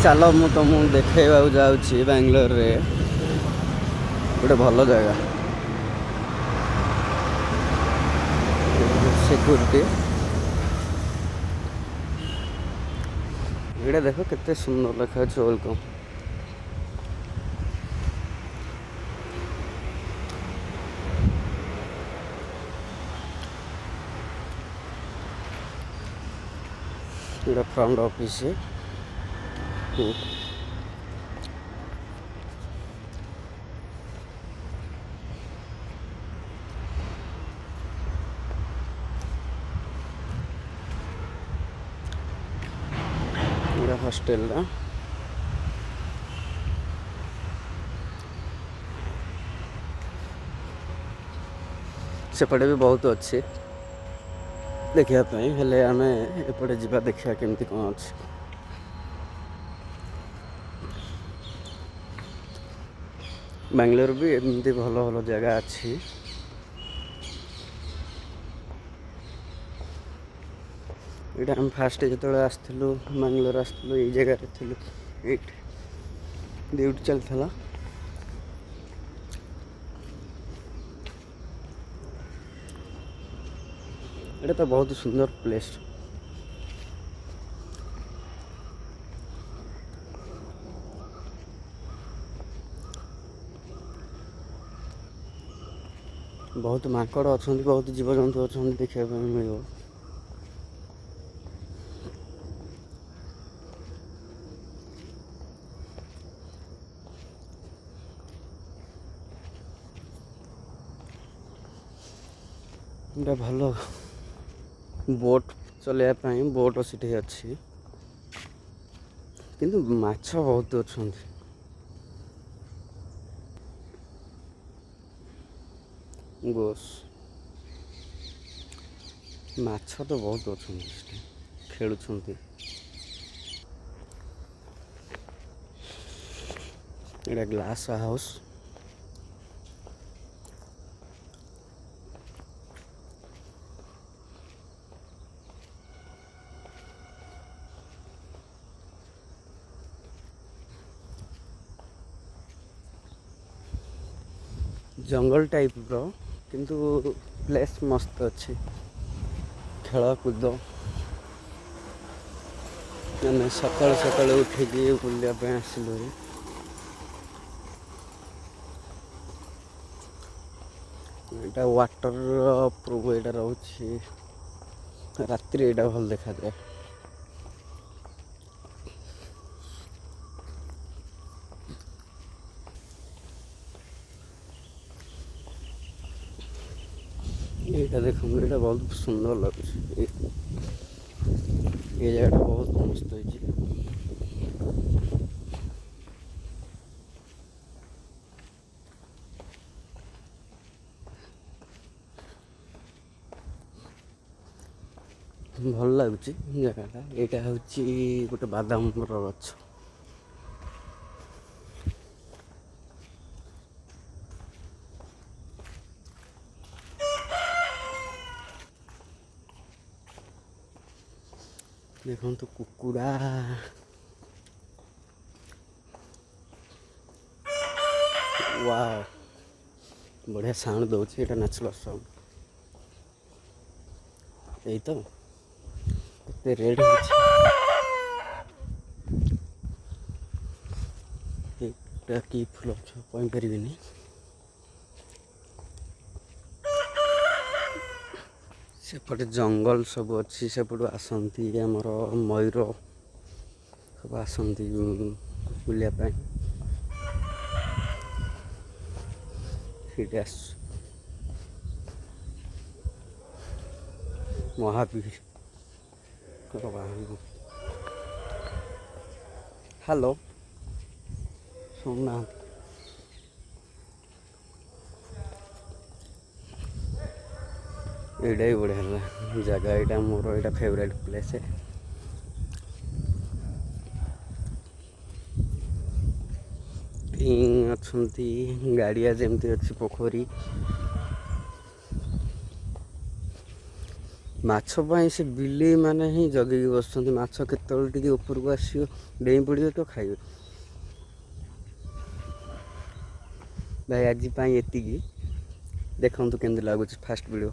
चलो मु तुमको देखा जाऊँगी बांग्लोर रे गोटे भल जगह सिक्योरिटी ये देख केते सुंदर देखा वेलकम ये फ्रंट ऑफिस है हॉस्टेल सेपटे भी बहुत अच्छे देखापी हेले आम एपटे जा देखा केमती कौन अच्छे बांग्लोर भी एमती भल भल जगह अच्छी ये आम फास्ट जो आसलु बांग्लोर आसलु ये जगह ड्यूटी चलता ये तो बहुत सुंदर प्लेस बहुत माकड़ अच्छा बहुत जीवजंतु अच्छा देखा मिल भल बोट चलवाई बोट सीटी अच्छी किंतु माछ बहुत अच्छा गोस माछ तो बहुत अच्छा खेलुं ये ग्लास हाउस जंगल टाइप रो किंतु प्लेस मस्त अच्छी खेल कूद मैंने सकाल सकाल उठिकी बुलापी आसलु यहाँ वाटर प्रूफ यहाँ रोचे राति यहाँ भल देखा जाए यहाँ देखो यहाँ बहुत सुंदर लगे ये जगह बहुत मस्त है भल लगुच जगह यहाँ हूँ गोटे बादाम गछ देखो तो कुकुड़ा वाह बढ़िया साउंड दौर ये नेचुरल साउंड यही तो रेड कि फुल पारि सेपटे जंगल सब अच्छी सेपटू आसती आमर मयूर सब आसती बुलापी महावीर हेलो सुनना यहाँ ही बढ़िया जगह यहाँ मोर यहाँ फेवरेट प्लेस है अच्छा गाड़िया जमती अच्छी पोखरी ମାଛ ପାଇଁ ସେ ବିଲେଇ ମାନେ ହିଁ ଜଗିକି ବସୁଛନ୍ତି। ମାଛ କେତେବେଳେ ଟିକେ ଉପରକୁ ଆସିବ, ଡେଇଁ ପଡ଼ିବ ତ ଖାଇବେ। ଭାଇ ଆଜି ପାଇଁ ଏତିକି। ଦେଖନ୍ତୁ କେମିତି ଲାଗୁଛି ଫାଷ୍ଟ ଭିଡ଼ିଓ।